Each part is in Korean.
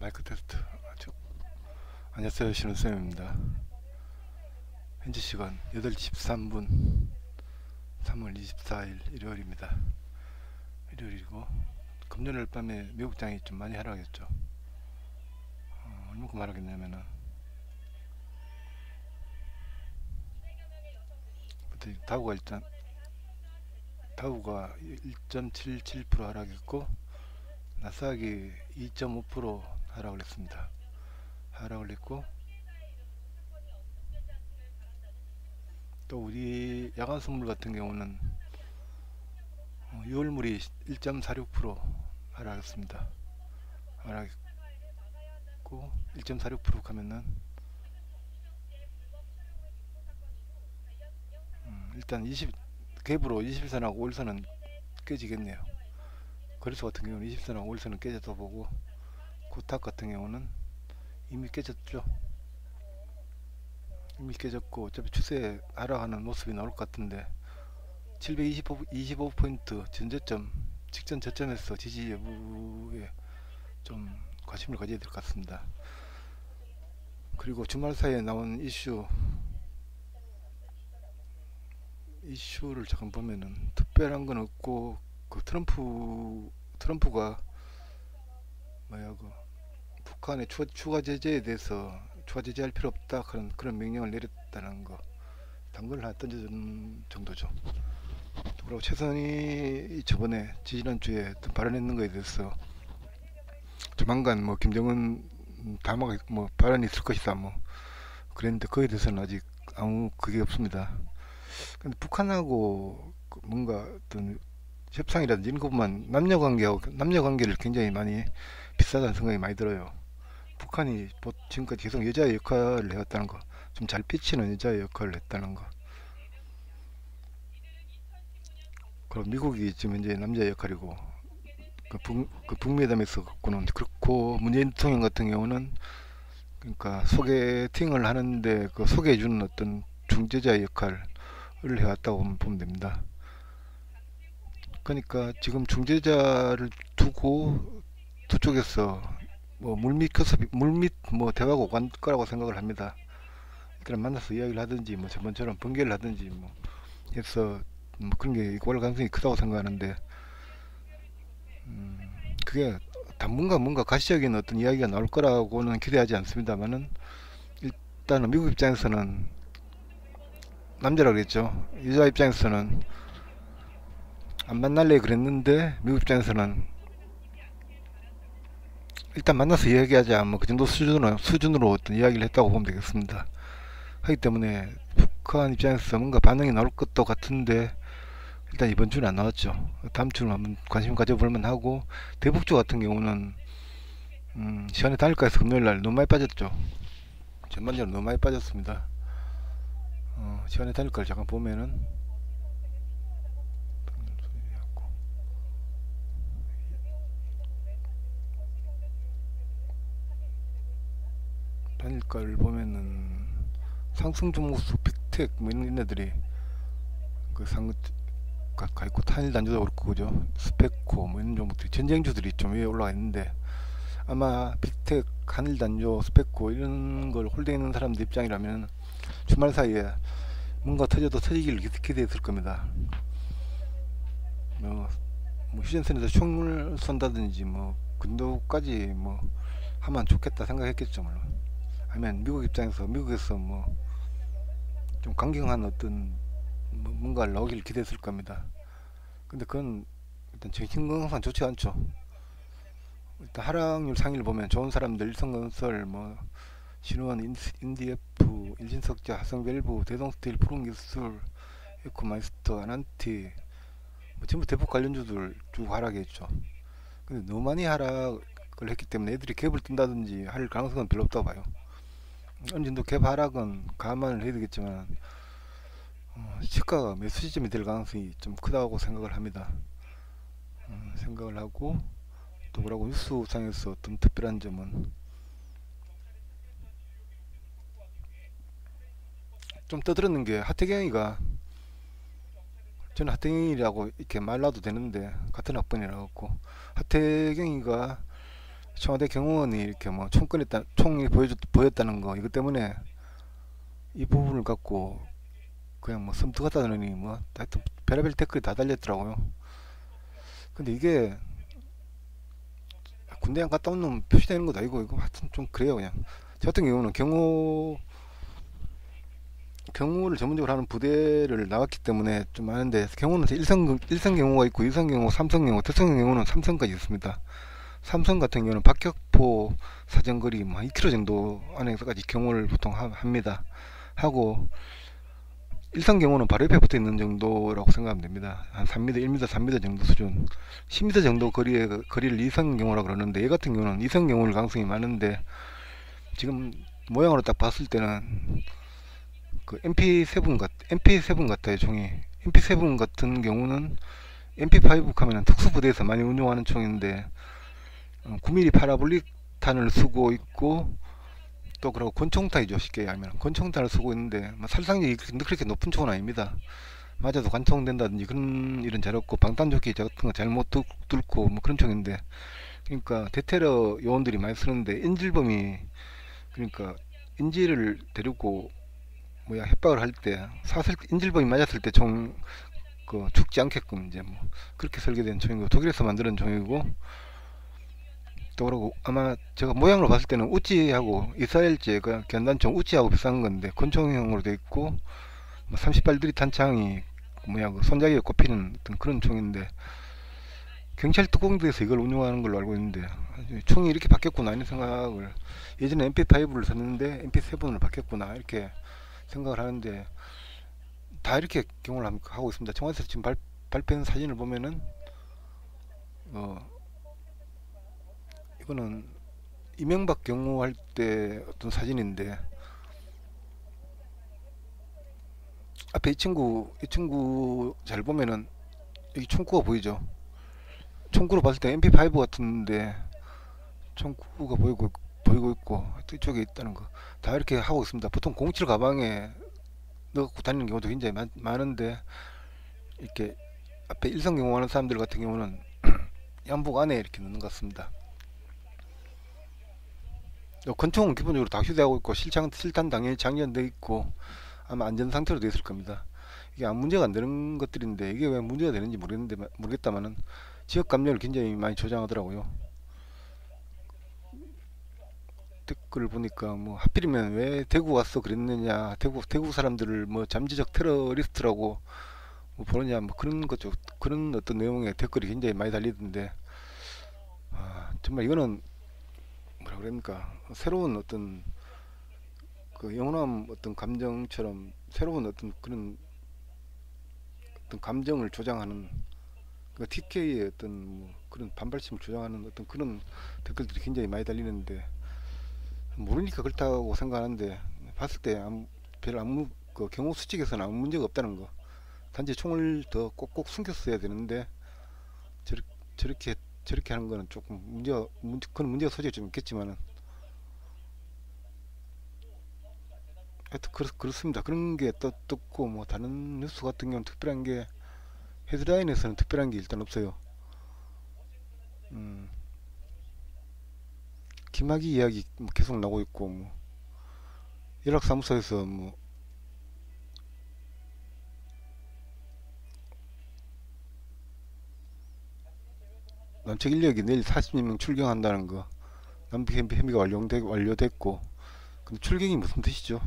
마이크 테스트. 안녕하세요. 신원쌤입니다. 현재 시간 8시 13분 3월 24일 일요일입니다. 일요일이고, 금요일 밤에 미국장이 좀 많이 하락했죠. 얼마큼 하락했냐면은, 다우가 일단, 다우가 1.77% 하락했고, 나스닥이 2.5% 하락을 했습니다. 하락을 했고, 또 우리 야간 선물 같은 경우는 6월물이 1.46% 하락했습니다. 하락했고 1.46% 가면은 일단 20 갭으로 21선하고 5일선은 깨지겠네요. 거래소 같은 경우는 20선하고 5일선은 깨졌다 보고, 코탁 같은 경우는 이미 깨졌죠. 이미 깨졌고 어차피 추세 하락하는 모습이 나올 것 같은데, 725포인트 전저점 직전 저점에서 지지 여부에 좀 관심을 가져야 될 것 같습니다. 그리고 주말 사이에 나온 이슈를 잠깐 보면은 특별한 건 없고, 그 트럼프가 북한의 추가 제재에 대해서 추가 제재할 필요 없다 그런 명령을 내렸다는 거, 당근을 하나 던져준 정도죠. 그리고 최선희 저번에 지지난주에 발언했는 거에 대해서 조만간 김정은 담화가 발언이 있을 것이다 그랬는데, 그에 대해서는 아직 아무 그게 없습니다. 근데 북한하고 뭔가 어떤 협상이라든지 이런 것만, 남녀 관계를 굉장히 많이 비싸다는 생각이 많이 들어요. 북한이 지금까지 계속 여자의 역할을 해왔다는 거, 좀 잘 비치는 여자의 역할을 했다는 거. 그럼 미국이 지금 이제 남자의 역할이고, 그 북미회담에서 갖고는 그렇고, 문재인 대통령 같은 경우는 그러니까 소개팅을 하는데 그 소개해주는 어떤 중재자의 역할을 해왔다고 보면 됩니다. 그러니까 지금 중재자를 두고 두 쪽에서 물밑 대화가 오갈 거라고 생각을 합니다. 그냥 만나서 이야기를 하든지 저번처럼 번개를 하든지 해서 그런 게 오갈 가능성이 크다고 생각하는데, 그게 당분간 뭔가 가시적인 어떤 이야기가 나올 거라고는 기대하지 않습니다만은, 일단은 미국 입장에서는, 남자라 그랬죠. 여자 입장에서는 안 만날래 그랬는데, 미국 입장에서는 일단 만나서 이야기하자 그 정도 수준으로 어떤 이야기를 했다고 보면 되겠습니다. 하기 때문에 북한 입장에서 뭔가 반응이 나올 것도 같은데, 일단 이번 주는 안 나왔죠. 다음 주는 한번 관심 가져볼 만하고, 대북주 같은 경우는 시간이 다닐까 해서 금요일 날 너무 많이 빠졌죠. 전반적으로 너무 많이 빠졌습니다. 시간이 다닐까를 잠깐 보면은, 다닐까를 보면은 상승 종목수 빅텍 이런 애들이 상 가 있고, 탄일 단주도 그렇고 그죠. 스페코 이런 종목들이, 전쟁주들이 좀 위에 올라가 있는데, 아마 빅텍, 한일 단조, 스페코 이런 걸 홀딩하는 사람들 입장이라면 주말 사이에 뭔가 터져도 터지기를 기대했을 겁니다. 휴전선에서 총을 쏜다든지 근도까지 하면 좋겠다 생각했겠죠 물론. 아니면 미국에서 좀 강경한 어떤 뭔가를 나오기를 기대했을 겁니다. 근데 그건 일단 정신 건강상 좋지 않죠. 일단 하락률 상위를 보면 좋은 사람들, 일성건설, 신호원, 인디에프, 일진석재, 하성밸브, 대동스틸, 푸른기술, 에코마이스터, 아난티, 전부 대폭 관련주들 쭉 하락했죠. 근데 너무 많이 하락을 했기 때문에 애들이 갭을 뜬다든지 할 가능성은 별로 없다고 봐요. 어느 정도 갭 하락은 감안을 해야 되겠지만, 시가가 매수 시점이 될 가능성이 좀 크다고 생각을 합니다. 생각을 하고, 또 뭐라고 뉴스상에서 좀 특별한 점은, 좀 떠들었는 게 하태경이가, 저는 하태경이라고 이렇게 말라도 되는데 같은 학번이라 갖고, 하태경이가 청와대 경호원이 이렇게 뭐 총이 보였다는 거 이것 때문에 이 부분을 갖고 그냥 뭐 섬뜩하다느니 뭐 하여튼 별의별 댓글이 다 달렸더라고요. 근데 이게 군대 안 갔다 온 놈 표시되는 것도 아니고 이거 하여튼 좀 그래요 그냥. 저 같은 경우는 경호를 전문적으로 하는 부대를 나왔기 때문에 좀 아는데, 경호는 일선 경호가 있고 2선 경호, 3선 경호, 특성 경호는 3선까지 있습니다. 삼성 같은 경우는 박격포 사정거리 뭐 2km 정도 안에서까지 경호를 보통 합니다. 하고 일선 경호는 바로 옆에 붙어 있는 정도라고 생각하면 됩니다. 한 3m, 1m, 3m 정도 수준. 10m 정도 거리를 이선 경호라 그러는데, 얘 같은 경우는 이선 경호일 가능성이 많은데, 지금 모양으로 딱 봤을 때는 그 MP7 같아요, 총이. MP7 같은 경우는 MP5 하면은 특수부대에서 많이 운용하는 총인데, 9mm 파라볼릭 탄을 쓰고 있고, 또 그리고 권총탄이죠, 쉽게 얘기하면 권총탄을 쓰고 있는데 뭐 살상력이 그렇게 높은 총은 아닙니다. 맞아도 관통된다든지 그런 일은 잘 없고, 방탄조끼 같은 거 잘못 뚫고 뭐 그런 총인데, 그러니까 대테러 요원들이 많이 쓰는데, 인질범이, 그러니까 인질을 데리고 뭐야 협박을 할 때, 사슬 인질범이 맞았을 때 총 그 죽지 않게끔 이제 뭐 그렇게 설계된 총이고, 독일에서 만드는 총이고, 또 그러고 아마 제가 모양으로 봤을 때는 우찌하고 이스라엘제 그 견단총 우찌하고 비슷한 건데, 권총형으로 되어 있고, 뭐 30발들이 탄창이 뭐야 그 손잡이에 꼽히는 어떤 그런 총인데, 경찰 특공대에서 이걸 운용하는 걸로 알고 있는데, 총이 이렇게 바뀌었구나 이런 생각을, 예전에 MP5를 썼는데 MP7으로 바뀌었구나 이렇게 생각을 하는데, 다 이렇게 경험을 하고 있습니다. 청와대에서 지금 발표한 사진을 보면은 어 이거는 이명박 경호할 때 어떤 사진인데, 앞에 이 친구 잘 보면은 여기 총구가 보이죠. 총구로 봤을 때 MP5 같은데 총구가 보이고 있고, 또 이쪽에 있다는 거 다 이렇게 하고 있습니다. 보통 007 가방에 넣고 다니는 경우도 굉장히 많은데, 이렇게 앞에 일선 경호하는 사람들 같은 경우는 양복 안에 이렇게 넣는 것 같습니다. 권총은 기본적으로 다 휴대하고 있고, 실탄 당연히 장전돼 있고, 아마 안전 상태로 되어 있을 겁니다. 이게 아무 문제가 안 되는 것들인데, 이게 왜 문제가 되는지 모르겠다마는 지역 감정을 굉장히 많이 조장하더라고요. 댓글 보니까 뭐 하필이면 왜 대구 왔어 그랬느냐, 대구 사람들을 뭐 잠재적 테러리스트라고 뭐 보느냐, 뭐 그런 거죠. 그런 어떤 내용의 댓글이 굉장히 많이 달리던데, 정말 이거는 뭐라 그럽니까, 새로운 어떤 그 영원함 어떤 감정처럼, 새로운 어떤 감정을 조장하는, 그 TK의 어떤 뭐 그런 반발심을 조장하는 어떤 그런 댓글들이 굉장히 많이 달리는데, 모르니까 그렇다고 생각하는데, 봤을 때 별 아무 그 경호 수칙에서는 아무 문제가 없다는 거. 단지 총을 더 꼭꼭 숨겼어야 되는데, 저렇, 저렇게 저렇게 하는 거는 조금 그런 문제가 소지가 좀 있겠지만은, 하여튼 그렇습니다. 그런 게 떴고, 뭐 다른 뉴스 같은 경우는 특별한 게, 헤드라인에서는 특별한 게 일단 없어요. 음, 김학의 이야기 뭐 계속 나오고 있고, 뭐 연락사무소에서 뭐 남측 인력이 내일 40명 출경한다는 거, 남북 협의가 완료됐고, 근데 출경이 무슨 뜻이죠?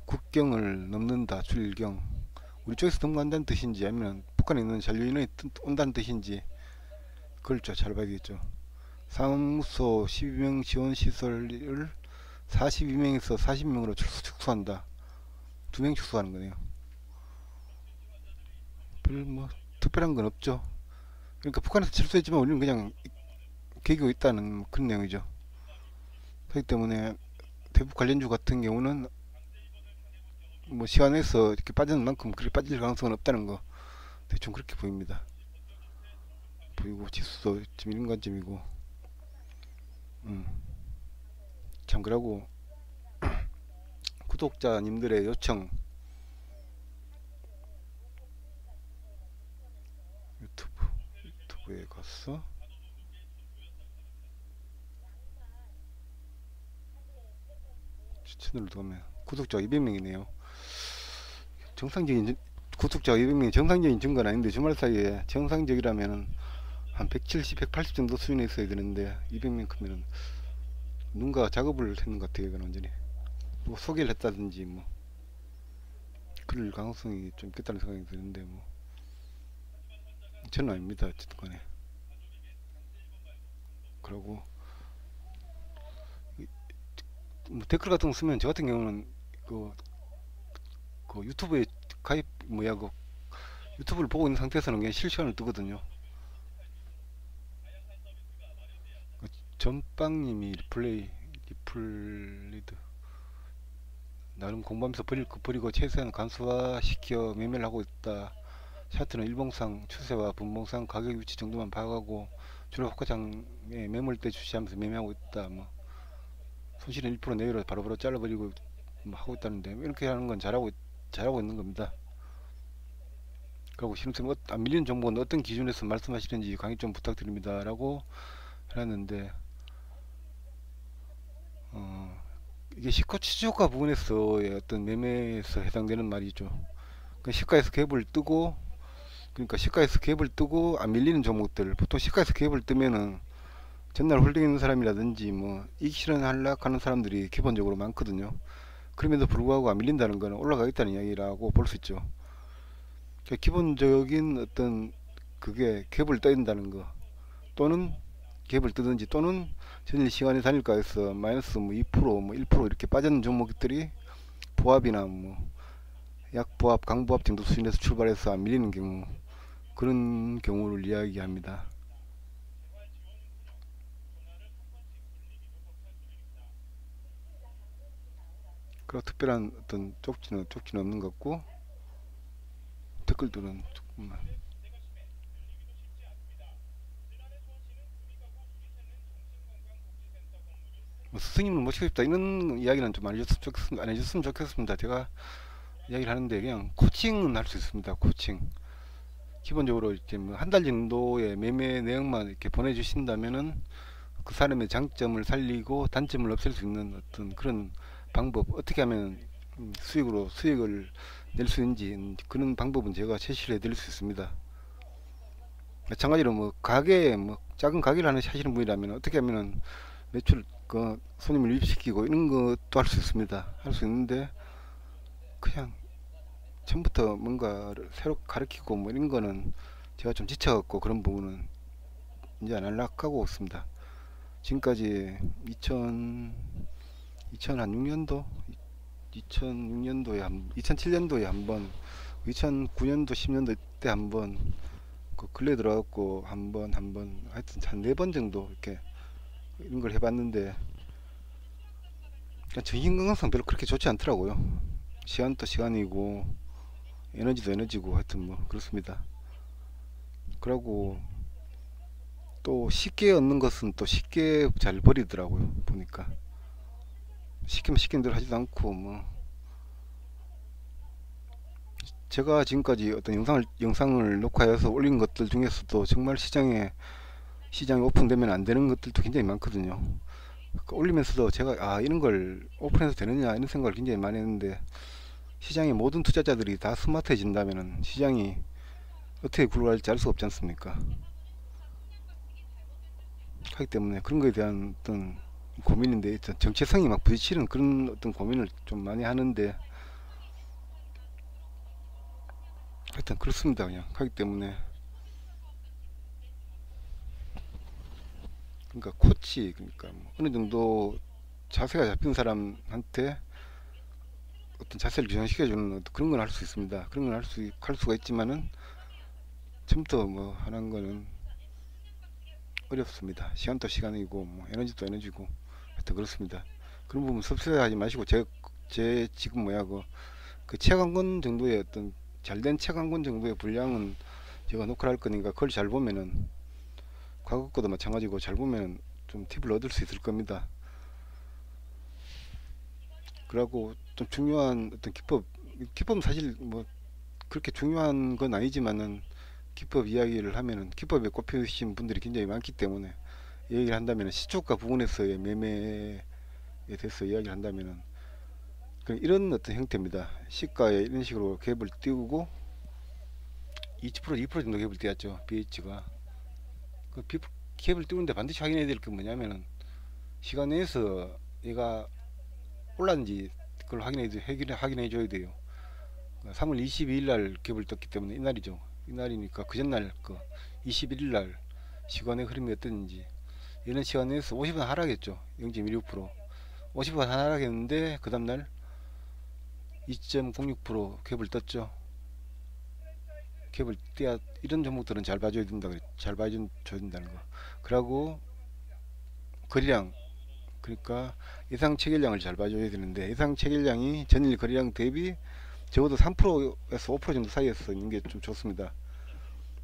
국경을 넘는다, 출경. 우리 쪽에서 통과한다는 뜻인지, 아니면 북한에 있는 잔류인원이 온다는 뜻인지, 그걸 잘 봐야겠죠. 사무소 12명 지원 시설을 42명에서 40명으로 축소한다. 2명 축소하는 거네요. 별 뭐 특별한 건 없죠. 그러니까 북한에서 철수했지만 우리는 그냥 개기고 있다는 그런 내용이죠. 그렇기 때문에 대북 관련주 같은 경우는 뭐 시간에서 이렇게 빠지는 만큼 그렇게 빠질 가능성은 없다는 거, 대충 그렇게 보입니다. 보이고 지수도 지금 이런 관점이고, 음. 참 그러고 구독자님들의 요청, 유튜브에 가서 채널을 보면 구독자가 200명이네요. 정상적인 구독자가 200명이 정상적인 증가는 아닌데 주말 사이에 정상적이라면은 한 170, 180 정도 수준에 있어야 되는데 200명 크면은 누군가 작업을 했는 것 같아요. 이건 완전히 뭐 소개를 했다든지 뭐 그럴 가능성이 좀 있겠다는 생각이 드는데 뭐 저는 아닙니다. 어쨌든 간에. 그러고 뭐 댓글 같은 거 쓰면 저 같은 경우는 그, 그 유튜브에 가입 뭐야 그 유튜브를 보고 있는 상태에서는 그냥 실시간을 뜨거든요. 그 전빵님이 리플리드 나름 공부하면서 버릴 거 버리고 최소한 간소화시켜 매매를 하고 있다. 차트는 일봉상 추세와 분봉상 가격 위치 정도만 봐가고 주로 호가창에 매물대 주시하면서 매매하고 있다. 뭐 손실은 1% 내외로 바로바로 잘라버리고 뭐 하고 있다는데 이렇게 하는 건 잘하고 있는 겁니다. 그리고 신우쌤 안 밀리는 종목은 어떤 기준에서 말씀하시는지 강의 좀 부탁드립니다 라고 해놨는데 이게 시가 추저가 부분에서의 어떤 매매에서 해당되는 말이죠. 그 시가에서 갭을 뜨고 그러니까 시가에서 갭을 뜨고 안 밀리는 종목들 보통 시가에서 갭을 뜨면은 전날 홀딩 있는 사람이라든지 뭐 이익 실현 하락하는 사람들이 기본적으로 많거든요. 그럼에도 불구하고 안 밀린다는 거는 올라가겠다는 이야기라고 볼 수 있죠. 그러니까 기본적인 어떤 그게 갭을 떠야 된다는 거 또는 갭을 뜨든지 또는 전일 시간의 단일가에서 마이너스 뭐 2%뭐 1% 이렇게 빠졌는 종목들이 보합이나 뭐 약보합 강보합 정도 수준에서 출발해서 안 밀리는 경우 그런 경우를 이야기합니다. 그리고 특별한 어떤 쪽지는 없는 것 같고 댓글들은 조금만 뭐 스승님을 모시고 싶다 이런 이야기는 좀 안 해줬으면 좋겠습니다. 제가 이야기를 하는데 그냥 코칭은 할 수 있습니다. 코칭 기본적으로 이렇게 뭐 한 달 정도의 매매 내용만 이렇게 보내주신다면은 그 사람의 장점을 살리고 단점을 없앨 수 있는 어떤 그런 방법 어떻게 하면 수익을 낼 수 있는지 그런 방법은 제가 제시를 해드릴 수 있습니다. 마찬가지로 뭐 가게 뭐 작은 가게를 하시는 분이라면 어떻게 하면은 매출 그 손님을 유입시키고 이런 것도 할 수 있습니다. 할 수 있는데 그냥 처음부터 뭔가를 새로 가르치고 뭐 이런 거는 제가 좀 지쳐갖고 그런 부분은 이제 안 하려고 있습니다. 지금까지 2006년도 2006년도에 2007년도에 한번 2009년도 10년도 때 한번 그 근래 들어갔고 한번 하여튼 한 4번 정도 이렇게 이런 걸 해봤는데 정신 건강상 별로 그렇게 좋지 않더라고요. 시간도 시간이고 에너지도 에너지고 하여튼 뭐 그렇습니다. 그러고 또 쉽게 얻는 것은 또 쉽게 잘 버리더라고요. 보니까 시키면 시키는 대로 하지도 않고 뭐 제가 지금까지 어떤 영상을 녹화해서 올린 것들 중에서도 정말 시장이 오픈되면 안 되는 것들도 굉장히 많거든요. 올리면서도 제가 이런 걸 오픈해도 되느냐 이런 생각을 굉장히 많이 했는데 시장의 모든 투자자들이 다 스마트해진다면 시장이 어떻게 굴러갈지 알 수 없지 않습니까? 하기 때문에 그런 거에 대한 어떤 고민인데 정체성이 막 부딪히는 그런 어떤 고민을 좀 많이 하는데 하여튼 그렇습니다. 그냥 하기 때문에 그러니까 코치 그러니까 뭐 어느 정도 자세가 잡힌 사람한테 어떤 자세를 교정시켜주는 그런 건 할 수 있습니다. 그런 건 할 수가 있지만은 처음부터 뭐 하는 거는 어렵습니다. 시간도 시간이고 뭐 에너지도 에너지고 하여튼 그렇습니다. 그런 부분 섭섭해하지 마시고 제 지금 뭐야 그 책 한 권 정도의 어떤 잘된 책 한 권 정도의 분량은 제가 녹화를 할 거니까 그걸 잘 보면은 과거 거도 마찬가지고 잘 보면 좀 팁을 얻을 수 있을 겁니다. 그리고 좀 중요한 어떤 기법은 사실 뭐 그렇게 중요한 건 아니지만은 기법 이야기를 하면은 기법에 꼽히신 분들이 굉장히 많기 때문에 얘기를 한다면 시초가 부분에서의 매매에 대해서 이야기를 한다면은 이런 어떤 형태입니다. 시가에 이런 식으로 갭을 띄우고 20% 2% 정도 갭을 띄웠죠. BH가 그 갭을 띄우는데 반드시 확인해야 될 게 뭐냐면은 시간 내에서 얘가 올랐는지 그걸 확인해 줘야 돼요. 3월 22일 날 갭을 떴기 때문에 이날이죠. 이날이니까 그 전날 그 21일 날 시간의 흐름이 어땠는지 이런 시간에서 50원 하락했죠. 0.16% 50원 하락했는데 그 다음날 2.06% 갭을 떴죠. 갭을 띄야 이런 종목들은 잘 봐줘야 된다. 잘 봐줘야 된다는 거. 그리고 거래량 그러니까 예상 체결량을 잘 봐줘야 되는데 예상 체결량이 전일 거래량 대비 적어도 3%에서 5% 정도 사이에서 있는 게 좀 좋습니다.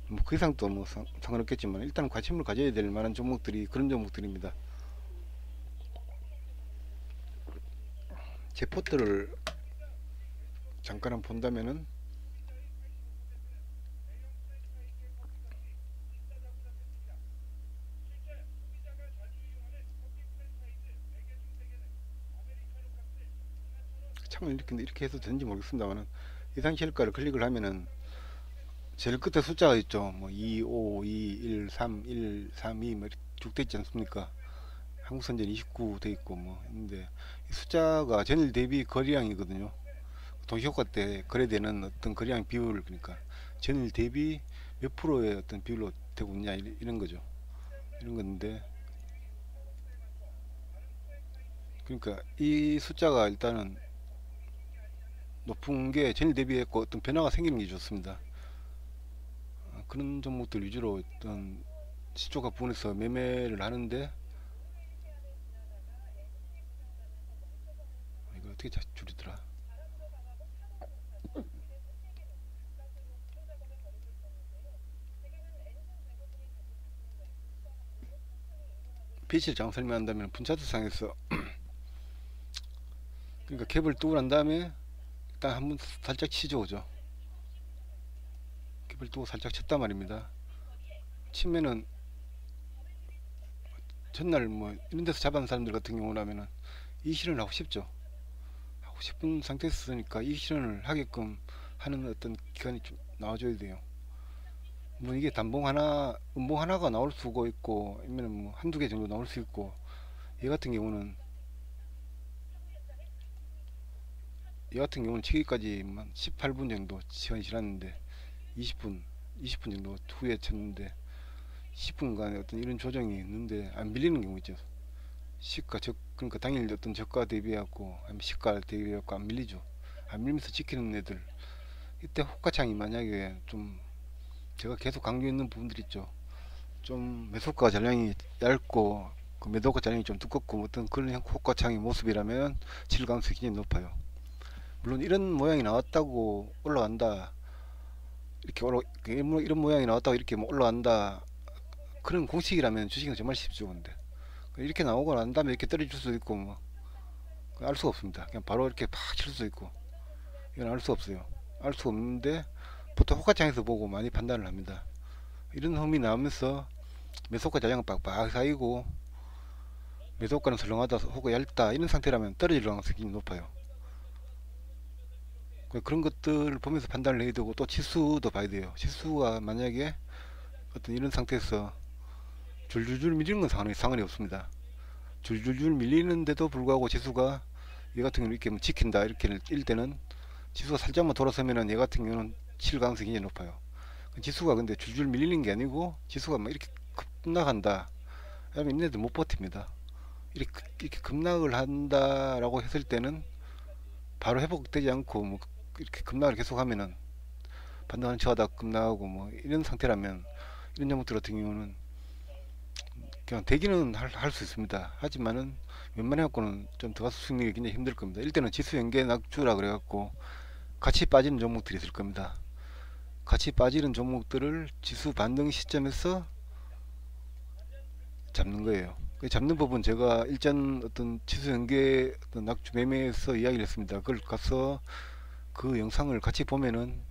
뭐 그 이상도 뭐 상관없겠지만 일단 관심을 가져야 될 만한 종목들이 그런 종목들입니다. 제 포트를 잠깐 한번 본다면은 참 이렇게 해서 되는지 모르겠습니다만은 예상 시효과를 클릭을 하면은 제일 끝에 숫자가 있죠. 뭐 2, 5, 2, 1, 3, 1, 3, 2 뭐 이렇게 쭉 돼 있지 않습니까? 한국선전 29 돼 있고 뭐 있는데 이 숫자가 전일 대비 거래량이거든요. 동시효과 때 거래되는 어떤 거래량 비율 그러니까 전일 대비 몇 프로의 어떤 비율로 되고 있냐 이런 거죠. 이런 건데 그러니까 이 숫자가 일단은 높은 게 전일 대비했고 어떤 변화가 생기는 게 좋습니다. 그런 종목들 위주로 어떤 시초가 부분에서 매매를 하는데 이거 어떻게 줄이더라. 빛을 장 설명한다면 분차트상에서 그러니까 갭을 뜨고 난 다음에 일단 한번 살짝 치죠, 그죠? 갭을 뜨고 살짝 쳤단 말입니다. 치면은 전날 뭐 이런 데서 잡은 사람들 같은 경우라면은 이 실현을 하고 싶죠. 하고 싶은 상태에서 쓰니까 이 실현을 하게끔 하는 어떤 기간이 좀 나와줘야 돼요. 뭐 이게 단봉 하나, 음봉 하나가 나올 수가 있고, 아니면 뭐 한두 개 정도 나올 수 있고, 얘 같은 경우는 치기까지 18분 정도 시간이 지났는데, 20분 정도 후에 쳤는데, 10분간의 어떤 이런 조정이 있는데, 안 밀리는 경우 있죠. 그러니까 당일 어떤 저가 대비하고, 아니면 시가 대비하고 안 밀리죠. 안 밀면서 지키는 애들. 이때 호가창이 만약에 좀, 제가 계속 강조했는 부분들 있죠. 좀 매수가 전량이 얇고 그 매도가 전량이 좀 두껍고 어떤 그런 호가창의 모습이라면 질 가능성이 굉장히 높아요. 물론 이런 모양이 나왔다고 올라간다 이런 모양이 나왔다고 이렇게 뭐 올라간다 그런 공식이라면 주식은 정말 쉽죠. 근데 이렇게 나오고 난 다음에 이렇게 떨어질 수도 있고 뭐 알 수가 없습니다. 그냥 바로 이렇게 팍 칠 수도 있고 이건 알 수 없어요. 알 수 없는데 보통 호가창에서 보고 많이 판단을 합니다. 이런 흠이 나오면서 매수가 자량은 빡빡 쌓이고 매도가는 설렁하다 혹은 얇다 이런 상태라면 떨어질 가능성이 높아요. 그런 것들을 보면서 판단을 해야 되고 또 지수도 봐야 돼요. 지수가 만약에 어떤 이런 상태에서 줄줄줄 밀리는 건 상관이 없습니다. 줄줄줄 밀리는데도 불구하고 지수가 얘 같은 경우는 이렇게 지킨다 이렇게 일 때는 지수가 살짝만 돌아서면은 얘 같은 경우는 칠 가능성이 굉장히 높아요. 지수가 근데 줄줄 밀리는 게 아니고 지수가 막 이렇게 급락한다 그러면 얘네들 못 버팁니다. 이렇게 급락을 한다라고 했을 때는 바로 회복되지 않고 뭐 이렇게 급락을 계속하면은 반등하는 척하다 급락하고 뭐 이런 상태라면 이런 종목들 같은 경우는 그냥 대기는 할 수 있습니다. 하지만은 웬만해갖고는 좀 들어가서 수익이 굉장히 힘들 겁니다. 일단은 지수 연계 낙주라 그래갖고 같이 빠지는 종목들이 있을 겁니다. 같이 빠지는 종목들을 지수 반등 시점에서 잡는 거예요. 그 잡는 법은 제가 일전 어떤 지수 연계 어떤 낙주 매매에서 이야기를 했습니다. 그걸 가서 그 영상을 같이 보면은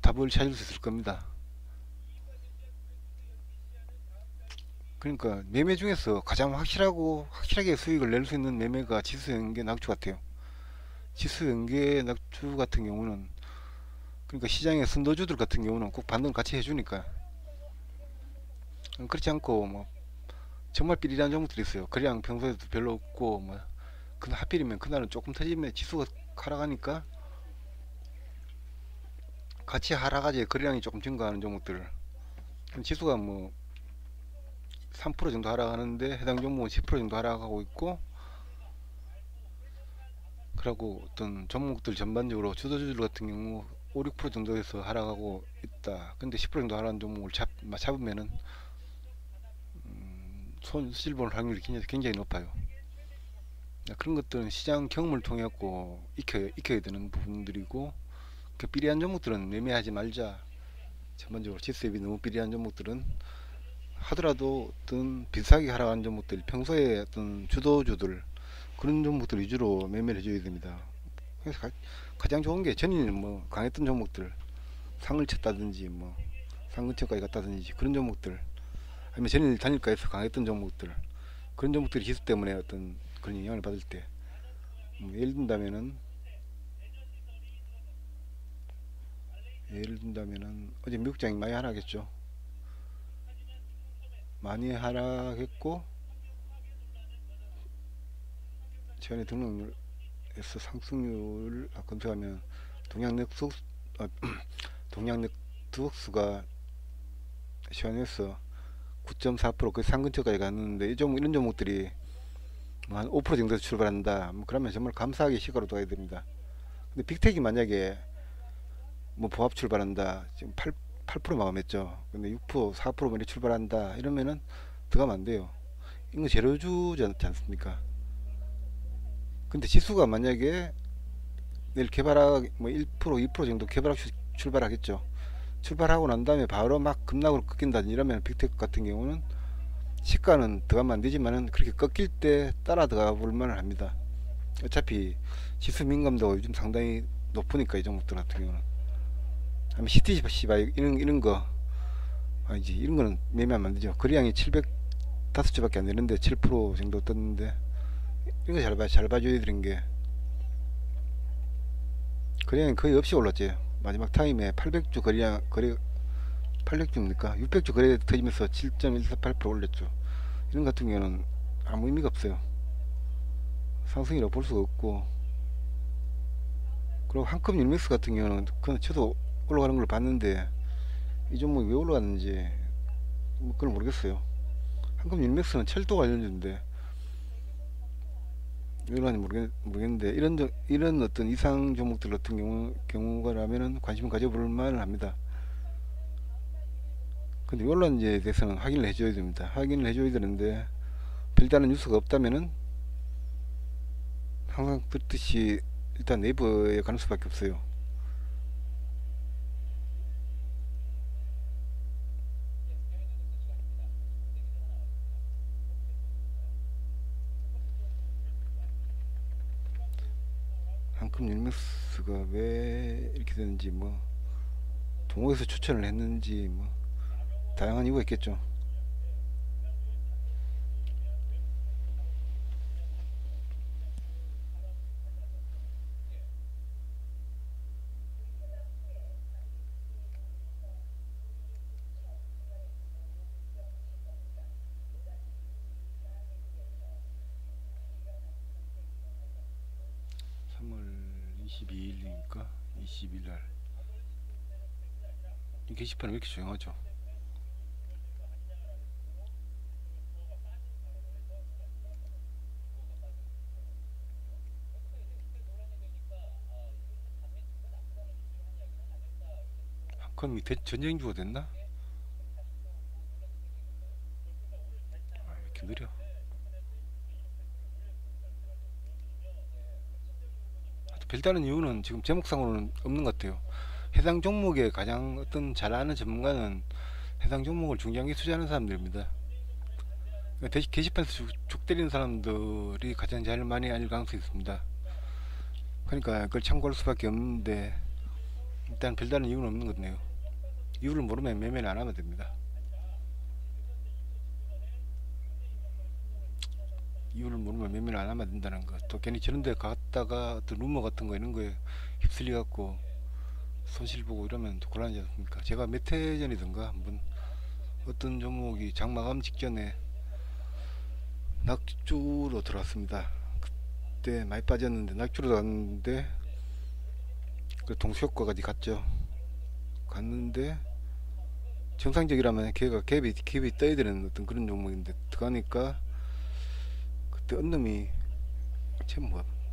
답을 찾을 수 있을 겁니다. 그러니까 매매 중에서 가장 확실하게 수익을 낼 수 있는 매매가 지수 연계 낙추 같아요. 지수 연계 낙추 같은 경우는, 그러니까 시장의 선도주들 같은 경우는 꼭 반등 같이 해주니까. 그렇지 않고 뭐 정말 삐리한 종목들이 있어요. 그냥 평소에도 별로 없고 뭐 하필이면 그날은 조금 터지면 지수가 하락하니까 같이 하락하지, 거래량이 조금 증가하는 종목들. 지수가 뭐 3% 정도 하락하는데 해당 종목은 10% 정도 하락하고 있고, 그리고 어떤 종목들 전반적으로 주도주들 같은 경우 5, 6% 정도에서 하락하고 있다. 근데 10% 정도 하락하는 종목을 잡으면은 손실 볼 확률이 굉장히 높아요. 그런 것들은 시장 경험을 통해 갖고 익혀야 되는 부분들이고, 그 삐리한 종목들은 매매하지 말자. 전반적으로 지수입이 너무 삐리한 종목들은 하더라도 어떤 비싸게 하락하는 종목들, 평소에 어떤 주도주들 그런 종목들 위주로 매매를 해줘야 됩니다. 그래서 가장 좋은 게 전일 뭐 강했던 종목들, 상을 쳤다든지 뭐 상근처까지 갔다든지 그런 종목들, 아니면 전일 단일가에서 강했던 종목들, 그런 종목들이 지수 때문에 어떤 그런 영향을 받을 때, 예를 든다면은 어제 미국장이 많이 하락했죠. 많이 하락했고 최근에 등록에서 상승률 검색하면 동양넥스 동양넥트웍스가 시간에서 9.4% 거의 상근처까지 갔는데, 이런 종목들이 한 5% 정도에서 출발한다. 뭐 그러면 정말 감사하게 시가로 둬야 됩니다. 근데 빅텍이 만약에 뭐 보합 출발한다. 지금 8% 마감했죠. 근데 6%, 4% 만에 출발한다. 이러면은 들어가면 안 돼요. 이거 재료주지 않습니까? 근데 지수가 만약에 내일 개발학 뭐 1%, 2% 정도 개발학 출발하겠죠. 출발하고 난 다음에 바로 막 급락으로 꺾인다든지 이러면 빅테크 같은 경우는 시가는 들어가면 안 되지만은 그렇게 꺾일 때 따라 들어가 볼 만은 합니다. 어차피 지수 민감도가 요즘 상당히 높으니까 이 종목들 같은 경우는. 아니면 CTC바 이런 거 아니지, 이런 거는 매매하면 안 되죠. 거래량이 705주밖에 안 되는데 7% 정도 떴는데, 이런 거 잘 봐줘야 되는 게, 거래량이 거의 없이 올랐지. 마지막 타임에 800주 거래 800주입니까? 600주 거래 터지면서 7.148% 올렸죠. 이런 같은 경우는 아무 의미가 없어요. 상승이라고 볼 수가 없고, 그리고 한컵 유닉스 같은 경우는 그건 저도 올라가는 걸 봤는데 이 종목이 왜 올라갔는지 뭐 그걸 모르겠어요. 한컵 유닉스는 철도 관련주인데 왜 올라갔는지 모르겠는데, 이런 어떤 이상 종목들 같은 경우가라면은 관심을 가져볼 만은 합니다. 근데 왜 올라갔는지에 대해서는 확인을 해줘야 됩니다. 확인을 해줘야 되는데 별다른 뉴스가 없다면은 항상 그렇듯이 일단 네이버에 가는 수밖에 없어요. 한큼 율맥스가 왜 이렇게 되는지, 뭐 동호회에서 추천을 했는지, 뭐 다양한 이유가 있겠죠. 3월 22일이니까 20일날 이 게시판이 왜 이렇게 조용하죠? 한컴이 전쟁주가 됐나? 왜 이렇게 느려? 별다른 이유는 지금 제목상으로는 없는 것 같아요. 해당 종목에 가장 어떤 잘 아는 전문가는 해당 종목을 중장기 투자하는 사람들입니다. 게시판에서 죽 때리는 사람들이 가장 잘 많이 알릴 가능성이 있습니다. 그러니까 그걸 참고할 수밖에 없는데, 일단 별다른 이유는 없는 것 같네요. 이유를 모르면 매매는 안 하면 됩니다. 이유를 모르면 매매를 안 하면 된다는 거. 또 괜히 저런 데 갔다가 또 루머 같은 거 이런 거에 휩쓸려 갖고 손실 보고 이러면 또 곤란하지 않습니까? 제가 몇 해 전이든가 한번 어떤 종목이 장마감 직전에 낙주로 들어왔습니다. 그때 많이 빠졌는데 낙주로 들어왔는데 그 동시효과까지 갔죠. 갔는데 정상적이라면 걔가 갭이 떠야 되는 어떤 그런 종목인데 들어가니까 그때 언 놈이 참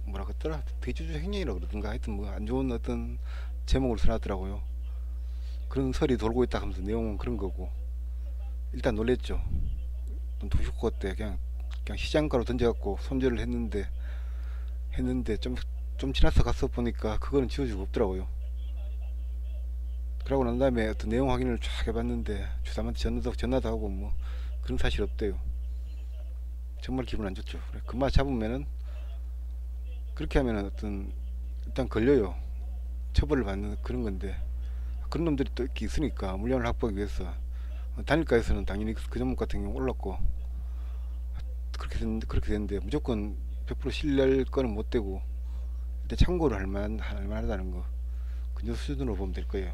뭐라 그랬더라, 대주주 횡령이라 그러던가 하여튼 뭐 안 좋은 어떤 제목으로 써놨더라고요. 그런 설이 돌고 있다 하면서 내용은 그런 거고 일단 놀랬죠. 동시효과 때 그냥 시장가로 던져갖고 손절을 했는데 좀 지나서 가서 보니까 그거는 지워지고 없더라고요. 그러고 난 다음에 어떤 내용 확인을 쫙 해봤는데 주담한테 전화도 하고 뭐 그런 사실 없대요. 정말 기분 안 좋죠. 그만 잡으면은 그렇게 하면은 어떤 일단 걸려요. 처벌을 받는 그런 건데 그런 놈들이 또 이렇게 있으니까 물량을 확보하기 위해서 단일가에서는 당연히 그 종목 같은 경우 올랐고 그렇게 됐는데 무조건 100% 신뢰할 거는 못 되고 일단 참고를 할만하다는 거 그 정도 수준으로 보면 될 거예요.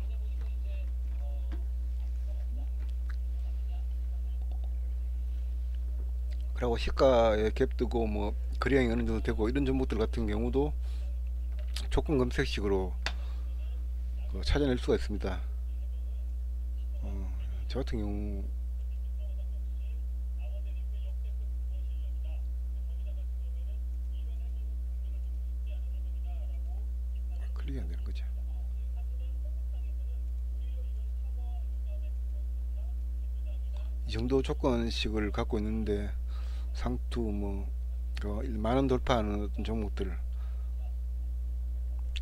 그리고 시가에 갭 뜨고 뭐 거래량이 어느 정도 되고 이런 종목들 같은 경우도 조건 검색식으로 찾아낼 수가 있습니다. 저 같은 경우 클릭이 안 되는 거죠. 이 정도 조건식을 갖고 있는데 상투 뭐 만원 돌파하는 어떤 종목들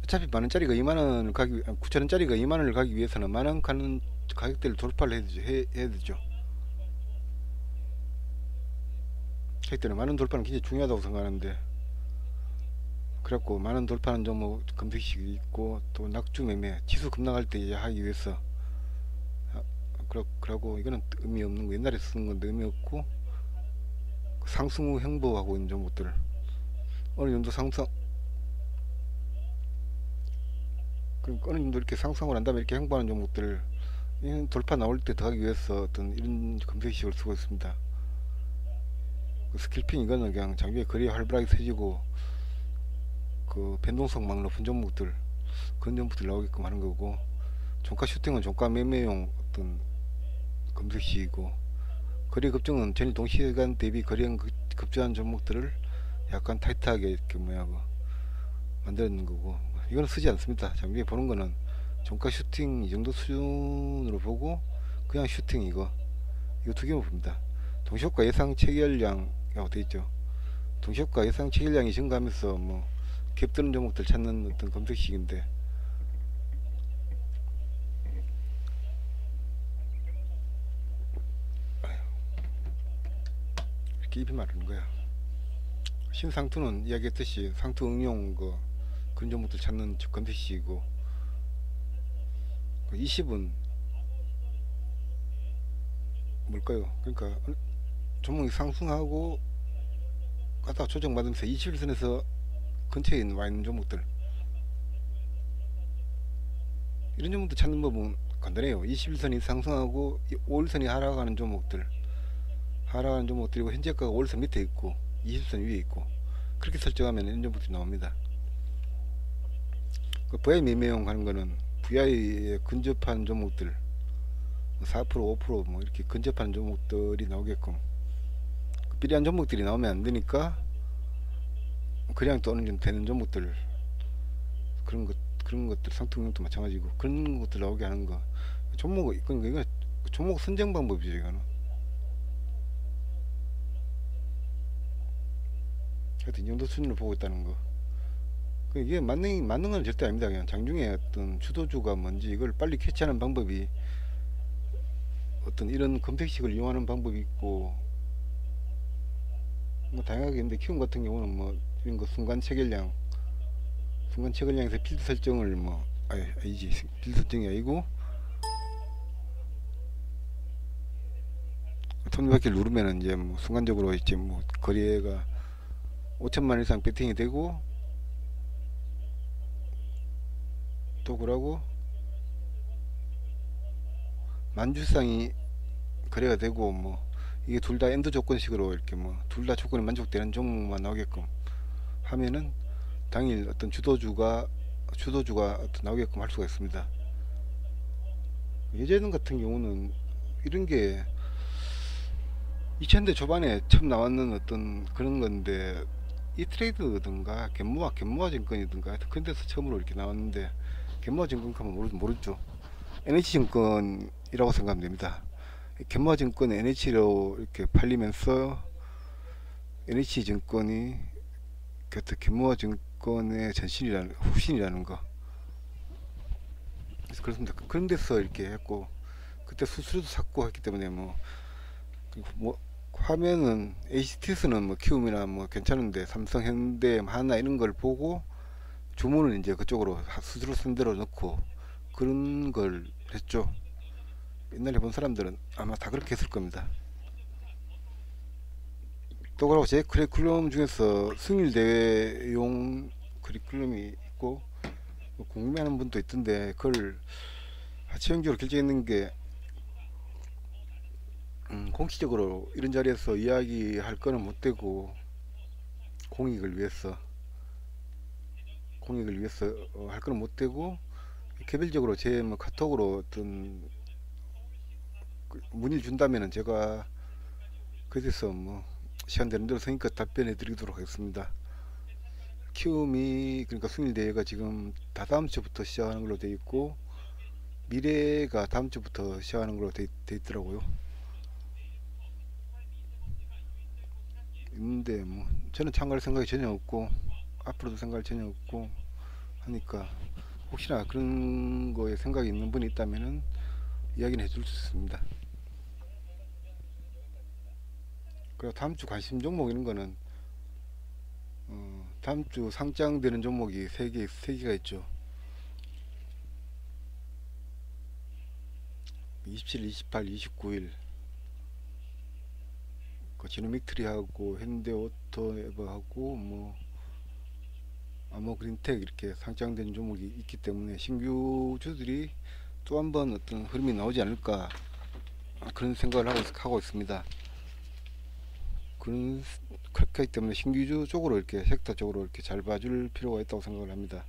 어차피 만원짜리가 2만원을 가기 9천원짜리가 2만원을 가기 위해서는 만원 가는 가격대를 돌파를 해야 되죠. 가격대는 만원 돌파는 굉장히 중요하다고 생각하는데 그래갖고 만원 돌파하는 종목 검색식이 있고 또 낙주 매매 지수 급락할 때 하기 위해서 그러고 이거는 의미 없는 거 옛날에 쓰는 건데 의미 없고 상승 후 횡보하고 있는 종목들 어느 정도 어느 정도 이렇게 상승을 한 다음에 이렇게 횡보하는 종목들 돌파 나올 때 더 하기 위해서 어떤 이런 검색식을 쓰고 있습니다. 그 스킬핑 이거는 그냥 장비에 거리 활발하게 세지고 그 변동성 막 높은 종목들 그런 종목들 나오게끔 하는 거고 종가 슈팅은 종가 매매용 어떤 검색식이고 거래 급증은 전일 동시간 대비 거래량 급증한 종목들을 약간 타이트하게 이렇게 만드는 거고 이거는 쓰지 않습니다. 장비에 보는 거는 종가 슈팅 이 정도 수준으로 보고 그냥 슈팅 이거 두 개만 봅니다. 동시효과 예상 체결량이라고 되어 있죠. 동시효과 예상 체결량이 증가하면서 뭐 갭드는 종목들 찾는 어떤 검색식인데 이렇게 입이 마르는 거야. 신상투는 이야기했듯이 상투 응용 그런 종목들 찾는 검색식이고 20은 뭘까요? 그러니까 종목이 상승하고 가다가 조정받으면서 21선에서 근처에 와 있는 종목들 이런 종목들 찾는 법은 간단해요. 21선이 상승하고 5일선이 하락하는 종목들이고 현재가가 5일선 밑에 있고 20선 위에 있고 그렇게 설정하면 이런 종목들이 나옵니다. 그 VI 매매용 하는 거는 VI에 근접한 종목들 4% 5% 이렇게 근접한 종목들이 나오게끔 비리한 종목들이 나오면 안 되니까 그냥 또 어느 정도 되는 종목들 그런 것들 상투용도 마찬가지고 그런 것들 나오게 하는 거 이거 종목 선정 방법이죠. 이거는 하여튼 이 정도 수준으로 보고 있다는 거 이게 맞는 건 절대 아닙니다. 그냥 장중에 어떤 주도주가 뭔지 이걸 빨리 캐치하는 방법이 어떤 이런 검색식을 이용하는 방법이 있고 뭐 다양하게 있는데 키움 같은 경우는 뭐 이런 거 순간 체결량에서 필드 설정을 아니지 필드 설정이 아니고 톱니바퀴를 누르면은 이제 뭐 순간적으로 이제 뭐 거래가 5천만 이상 베팅이 되고 또 그러고 만주 이상이 거래가 되고 뭐 이게 둘 다 엔드 조건식으로 이렇게 뭐 둘 다 조건이 만족되는 종목만 나오게끔 하면은 당일 어떤 주도주가 어떤 나오게끔 할 수가 있습니다. 예전 같은 경우는 이런 게 2000대 초반에 처음 나왔는 어떤 그런 건데 이트레이드든가 겐모아 증권이든가 그런 데서 처음으로 이렇게 나왔는데 겐모아 증권 하면 모르죠. NH증권이라고 생각하면 됩니다. 겐모아 증권 NH로 이렇게 팔리면서 NH증권이 겐모아 증권의 후신이라는 거. 그래서 그렇습니다. 그런 데서 이렇게 했고 그때 수수료도 샀고 했기 때문에 뭐 화면은 HTS는 뭐 키움이나 뭐 괜찮은데 삼성, 현대, 하나 이런 걸 보고 주문을 이제 그쪽으로 수수료 쓴 대로 넣고 그런 걸 했죠. 옛날에 본 사람들은 아마 다 그렇게 했을 겁니다. 또 그러고 제 커리큘럼 중에서 승일 대회용 커리큘럼이 있고 뭐 궁금해하는 분도 있던데 그걸 최종적으로 결정했는 게 공식적으로 이런 자리에서 이야기할 거는 못 되고 공익을 위해서 할 거는 못 되고 개별적으로 제 뭐 카톡으로 어떤 문의를 준다면은 제가 그래서 뭐 시간 되는 대로 성의껏 답변해 드리도록 하겠습니다. 키움이 그러니까 승일 대회가 지금 다다음 주부터 시작하는 걸로 돼 있고 미래가 다음 주부터 시작하는 걸로 돼 있더라고요. 있는데 뭐 저는 참가할 생각이 전혀 없고 앞으로도 생각할 전혀 없고 하니까 혹시나 그런 거에 생각이 있는 분이 있다면은 이야기는 해줄 수 있습니다. 그리고 다음 주 관심 종목 이런 거는 다음 주 상장되는 종목이 세 개가 있죠. 27, 28, 29일 그 지노믹트리하고 현대오토에버하고 뭐 아모그린텍 이렇게 상장된 종목이 있기 때문에 신규주들이 또 한 번 어떤 흐름이 나오지 않을까 그런 생각을 하고 있습니다. 그렇기 때문에 신규주 쪽으로 이렇게 섹터 쪽으로 이렇게 잘 봐줄 필요가 있다고 생각을 합니다.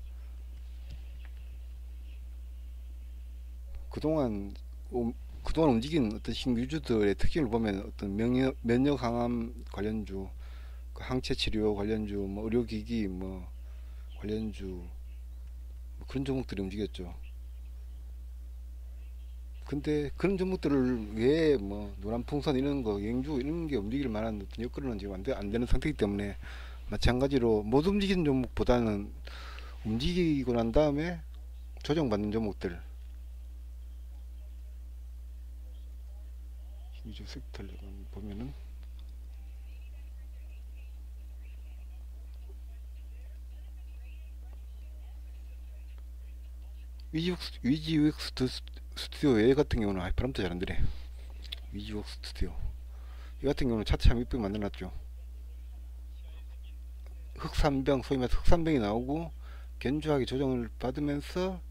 그동안 움직인 어떤 신규주들의 특징을 보면 어떤 면역 항암 관련주, 그 항체 치료 관련주, 뭐 의료기기 뭐 관련주 뭐 그런 종목들이 움직였죠. 근데 그런 종목들을 왜 뭐 노란풍선 이런 거, 영주 이런 게 움직일 만한 어떤 여건은 지금 안 되는 상태이기 때문에 마찬가지로 못 움직이는 종목보다는 움직이고 난 다음에 조정받는 종목들 이제 섹터를 보면은 위지웍 스튜디오 얘 같은 경우는 발음도 잘 안되네. 위지웍 스튜디오 이 같은 경우는 차트 참 이쁘게 만들어놨죠. 흑산병 소위 말해서 흑산병이 나오고 견주하게 조정을 받으면서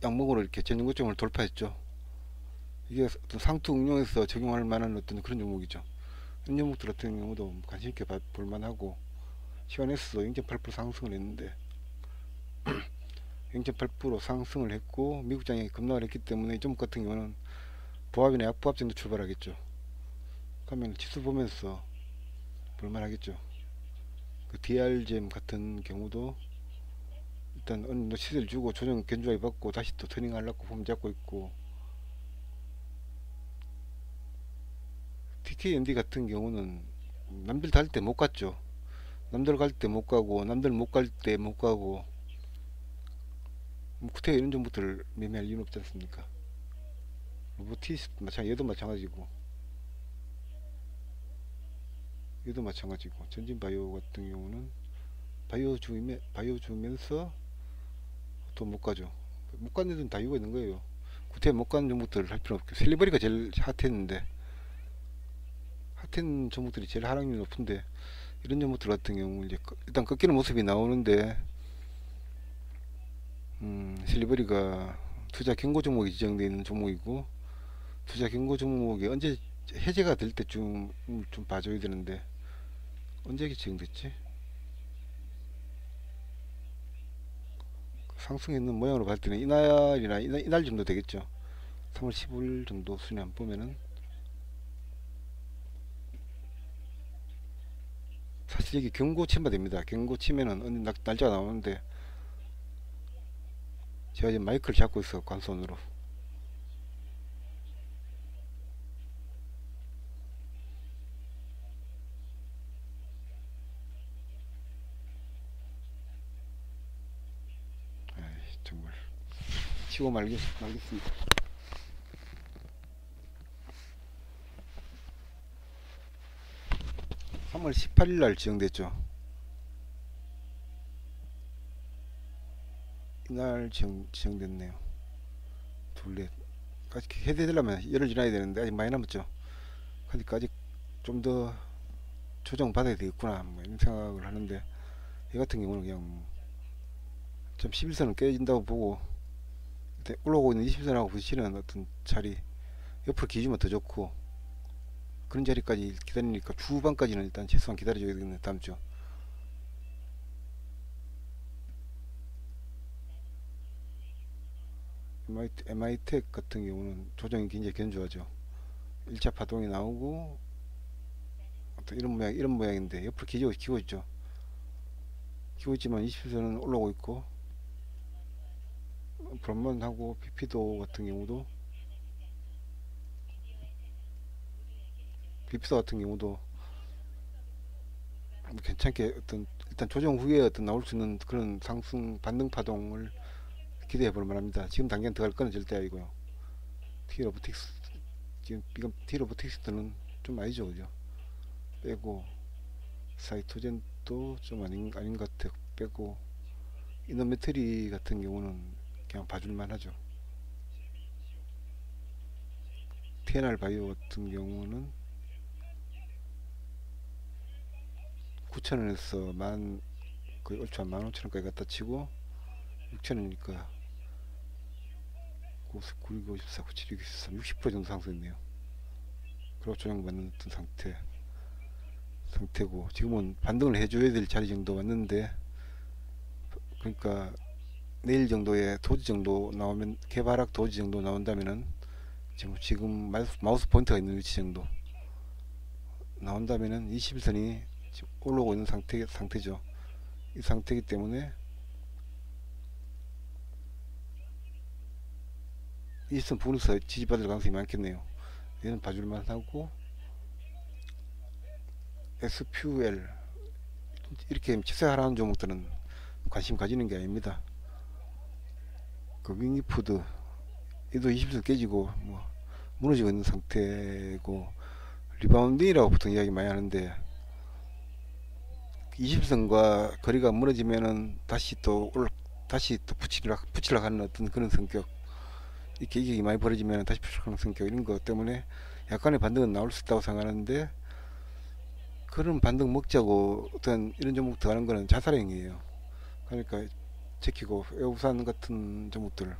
양목으로 이렇게 전진고점을 돌파했죠. 이게 어떤 상투 응용해서 적용할 만한 어떤 그런 종목이죠. 이런 종목들 같은 경우도 관심있게 볼만하고 시간에서 0.8% 상승을 했는데 0.8% 상승을 했고 미국장이 급락을 했기 때문에 이 종목 같은 경우는 보합이나 약보합 정도 출발하겠죠. 그러면 지수 보면서 볼만하겠죠. 그 DRGM 같은 경우도 일단 어느 정도 시세를 주고 조정 견주하게 받고 다시 또 터닝 하려고 폼 잡고 있고 TKMD 같은 경우는 남들 달 때 못 갔죠. 남들 갈 때 못 가고 남들 못 갈 때 못 가고 구태 이런 종목들을 매매할 이유는 없지 않습니까? 로보티스 얘도 마찬가지고 전진바이오 같은 경우는 바이오 주면서 또 못 가죠. 못 가는 데는 다 이유가 있는 거예요. 구태 못 가는 종목들을 할 필요 없고 셀리버리가 제일 핫했는데 탑10 종목들이 제일 하락률이 높은데, 이런 종목들 같은 경우 이제 일단 꺾이는 모습이 나오는데, 실리버리가 투자 경고 종목이 지정되어 있는 종목이고, 투자 경고 종목이 언제 해제가 될 때쯤 좀 봐줘야 되는데, 언제 지정됐지? 상승했는 모양으로 봤을 때는 이날이나 이날 정도 되겠죠. 3월 15일 정도 순위 한번 보면은, 사실 여기 경고 치면 됩니다. 경고 치면은 어느 날짜가 나오는데, 제가 지금 마이크를 잡고 있어, 관손으로. 아이, 정말 치고 말겠습니다. 3월 18일 날 지정됐죠. 이날 지정됐네요. 둘넷 아직 해제되려면 열흘 지나야 되는데 아직 많이 남았죠. 그러니까 아직 좀 더 조정 받아야 되겠구나, 뭐 이런 생각을 하는데, 이 같은 경우는 그냥 좀 11선은 깨진다고 보고, 올라오고 있는 20선하고 부딪히는 어떤 자리 옆으로 기주면 더 좋고, 그런 자리까지 기다리니까 주반까지는 일단 최소한 기다려줘야 되겠네. 다음주 MI텍 같은 경우는 조정이 굉장히 견조하죠. 1차 파동이 나오고 어떤 이런 모양인데 옆으로 기고 있죠. 기고 있지만 20선은 올라오고 있고, 브런먼하고 BP도 같은 경우도 괜찮게 어떤 일단 조정 후에 어떤 나올 수 있는 그런 상승 반등 파동을 기대해 볼 만합니다. 지금 당장 들어갈 거는 절대 아니고요. 티로보틱스, 지금 이건 티로보틱스는 좀 아니죠, 그죠? 빼고, 사이토젠도 좀 아닌 것 같아. 빼고, 이너메트리 같은 경우는 그냥 봐줄만 하죠. TNR 바이오 같은 경우는 9,000원에서 거의 얼추 한 15,000원까지 갖다 치고, 6,000원이니까 9, 54, 97, 63, 60% 정도 상승했네요. 그리고 조정받는 어떤 상태고, 지금은 반등을 해줘야 될 자리 정도 왔는데, 그러니까 내일 정도에 도지 정도 나오면, 개발학 도지 정도 나온다면은, 지금 마우스 포인트가 있는 위치 정도 나온다면은 21선이 지금 올라오고 있는 상태죠. 이 상태이기 때문에 20선 부분에서 지지받을 가능성이 많겠네요. 얘는 봐줄만 하고, SQL 이렇게 치사하라는 종목들은 관심 가지는 게 아닙니다. 그 윙리푸드 얘도 20선 깨지고 뭐 무너지고 있는 상태고, 리바운딩이라고 보통 이야기 많이 하는데, 20선과 거리가 무너지면은 다시 또 붙이려 하는 어떤 그런 성격, 이렇게 이격이 많이 벌어지면 다시 붙이려 하는 성격, 이런 것 때문에 약간의 반등은 나올 수 있다고 생각하는데, 그런 반등 먹자고 어떤 이런 종목 들어가는 거는 자살행위예요. 그러니까 제키고 에어부산 같은 종목들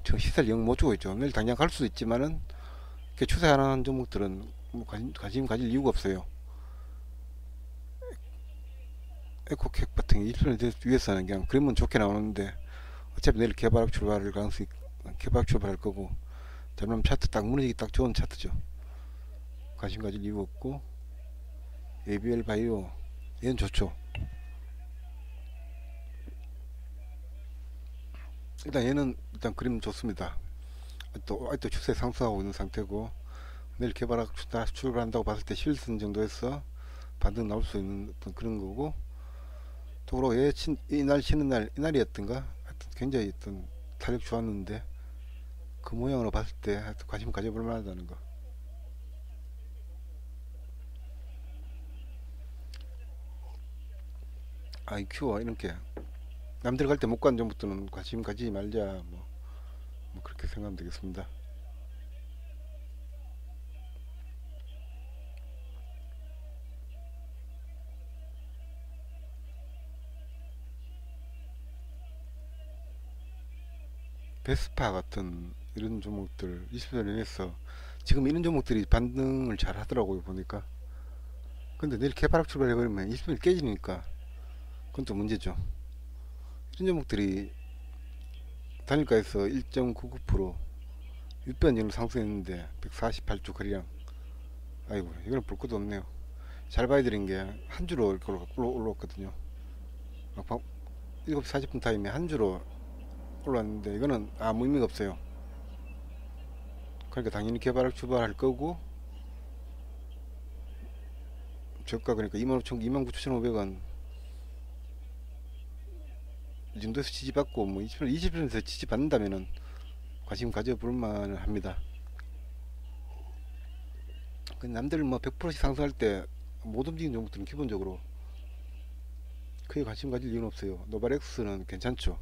저 시세를 영 못 주고 있죠. 내일 당장 갈 수도 있지만은 추세 안 하는 종목들은 뭐 관심 가질 이유가 없어요. 에코캡 같은 게 1편 위에서는 그냥 그림은 좋게 나오는데, 어차피 내일 개발학 출발할 거고, 잘못하면 차트 딱 무너지기 딱 좋은 차트죠. 관심 가질 이유 없고, ABL 바이오 얘는 좋죠. 일단 얘는 일단 그림 좋습니다. 아직도 추세 상승하고 있는 상태고, 내일 개발학 출발한다고 봤을 때 실선 정도에서 반등 나올 수 있는 어떤 그런 거고, 또 이날 치는 날, 이날이었던가? 하여튼 굉장히 어떤 탄력 좋았는데, 그 모양으로 봤을 때 하여튼 관심 가져볼 만하다는 거. IQ와 이런 게 남들 갈 때 못 가는 정보들은 관심 가지지 말자, 뭐 그렇게 생각하면 되겠습니다. 베스파 같은 이런 종목들 20년 내에서 지금 이런 종목들이 반등을 잘 하더라고요 보니까. 근데 내일 개파락 출발해버리면 20년 깨지니까 그건 또 문제죠. 이런 종목들이 단일가에서 1.99% 6배원 정도 상승했는데 148주 거리량, 아이고 이거는 볼 것도 없네요. 잘 봐야 되는 게 한 주로 이렇게 올라왔거든요. 7시 40분 타임에 한 주로 올라왔는데 이거는 아무 의미가 없어요. 그러니까 당연히 개발을 출발할 거고, 저가 그러니까 29,500원 이 정도에서 지지받고 뭐 20%에서 지지받는다면은 관심 가져볼 만 합니다. 남들 뭐 100%씩 상승할 때 못 움직이는 종목들은 기본적으로 크게 관심 가질 이유는 없어요. 노바렉스는 괜찮죠.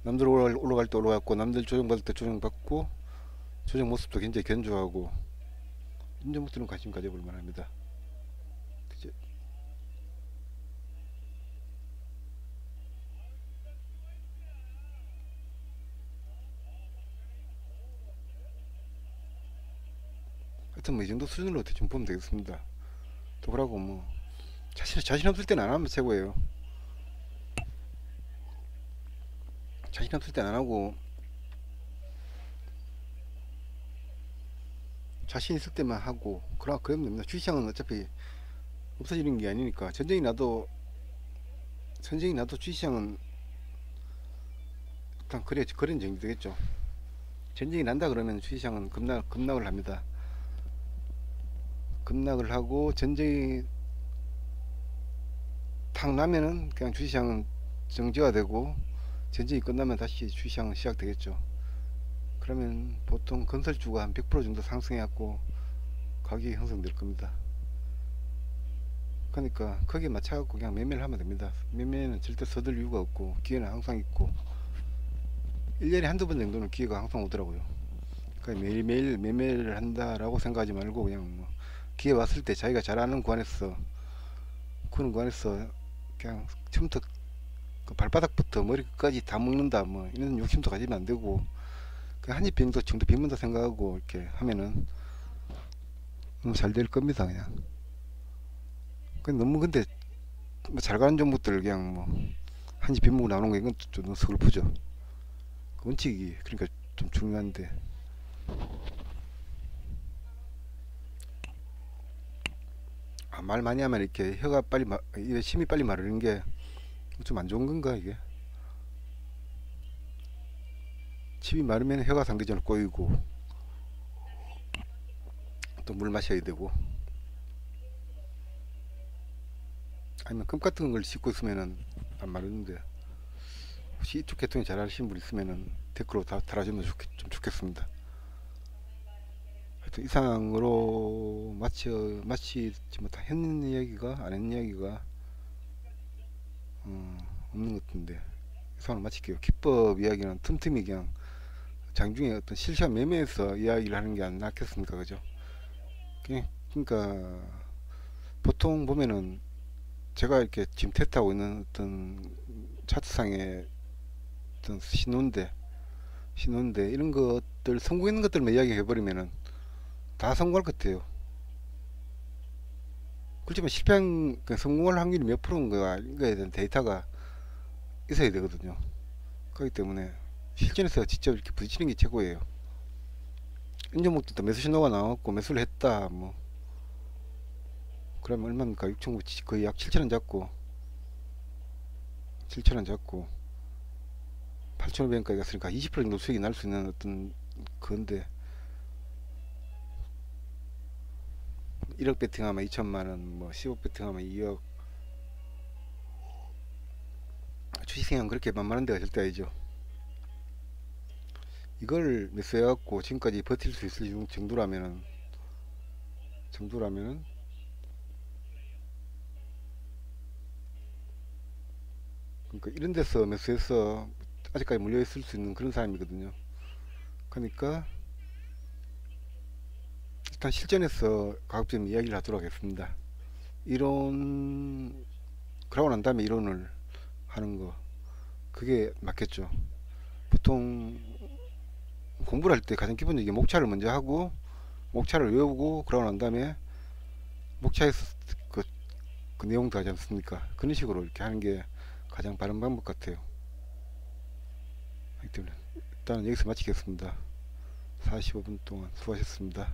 남들 올라갈 때 올라갔고, 남들 조정받을 때 조정받고, 조정 모습도 굉장히 견조하고, 이런 종목들은 관심 가져볼 만합니다. 그죠? 하여튼 뭐 이 정도 수준으로 대충 보면 되겠습니다. 또 그러고 뭐 자신 없을 때는 안 하면 최고예요. 자신 없을 때는 안 하고 자신 있을 때만 하고 그러면 됩니다. 주식시장은 어차피 없어지는 게 아니니까. 전쟁이 나도 주식시장은 일단 거래는 정리되겠죠. 전쟁이 난다 그러면 주식시장은 급락을 합니다. 급락을 하고, 전쟁이 탁 나면은 그냥 주식시장은 정지화되고, 전쟁이 끝나면 다시 주식시장은 시작되겠죠. 그러면 보통 건설주가 한 100% 정도 상승해갖고 가격이 형성될 겁니다. 그러니까 거기에 맞춰갖고 그냥 매매를 하면 됩니다. 매매는 절대 서둘 이유가 없고, 기회는 항상 있고, 1년에 한두 번 정도는 기회가 항상 오더라고요. 그러니까 매일매일 매매를 한다라고 생각하지 말고, 그냥 뭐 기회 왔을 때 자기가 잘 아는 구간에서, 그런 구간에서 그냥 처음부터 그 발바닥부터 머리끝까지 다 먹는다 뭐 이런 욕심도 가지면 안 되고, 그냥 한입 정도 빈문다 생각하고 이렇게 하면은 잘 될 겁니다. 그냥 너무 근데 뭐잘 가는 종목들 그냥 뭐 한입 빈먹고 나오는 거, 이건 좀 너무 서글프죠. 그 원칙이 그러니까 좀 중요한데, 말 많이 하면 이렇게 혀가 이게 침이 빨리 마르는 게 좀 안 좋은 건가 이게. 침이 마르면 혀가 상대적으로 꼬이고, 또 물 마셔야 되고, 아니면 껌 같은 걸 씹고 있으면은 안 마르는데, 혹시 이쪽 계통이 잘 아시는 분 있으면은 댓글로 다 달아주면 좀 좋겠습니다. 하여튼 이상으로 마치 뭐 다 했는 이야기가 안 했는 이야기가 없는 것 같은데, 이상으로 마칠게요. 기법 이야기는 틈틈이 그냥 장중에 어떤 실시간 매매에서 이야기를 하는 게 안 낫겠습니까, 그죠? 그러니까 보통 보면은 제가 이렇게 지금 테스트하고 있는 어떤 차트상의 어떤 신호인데 이런 것들, 성공했는 것들만 이야기해 버리면은 다 성공할 것 같아요. 그렇지만 성공할 확률이 몇 프로인가 이거에 대한 데이터가 있어야 되거든요. 그렇기 때문에 실전에서 직접 이렇게 부딪히는 게 최고예요. 인정목도 매수 신호가 나왔고 매수를 했다 뭐 그러면 얼마입니까? 6,900, 거의 약 7,000원 잡고 8,500원까지 갔으니까 20% 정도 수익이 날 수 있는 어떤 건데, 1억 배팅하면 2천만원, 뭐 10억 배팅하면 2억. 주식생활은 그렇게 만만한 데가 절대 아니죠. 이걸 매수해갖고 지금까지 버틸 수 있을 정도라면은 그러니까 이런 데서 매수해서 아직까지 물려있을 수 있는 그런 사람이거든요. 그러니까 일단 실전에서 가급적 이야기를 하도록 하겠습니다. 이론 그러고 난 다음에 이론을 하는 거, 그게 맞겠죠. 보통 공부를 할 때 가장 기본적인 목차를 먼저 하고 목차를 외우고 그러고 난 다음에 목차에서 그, 그 내용도 하지 않습니까? 그런 식으로 이렇게 하는 게 가장 바른 방법 같아요. 일단은 여기서 마치겠습니다. 45분 동안 수고하셨습니다.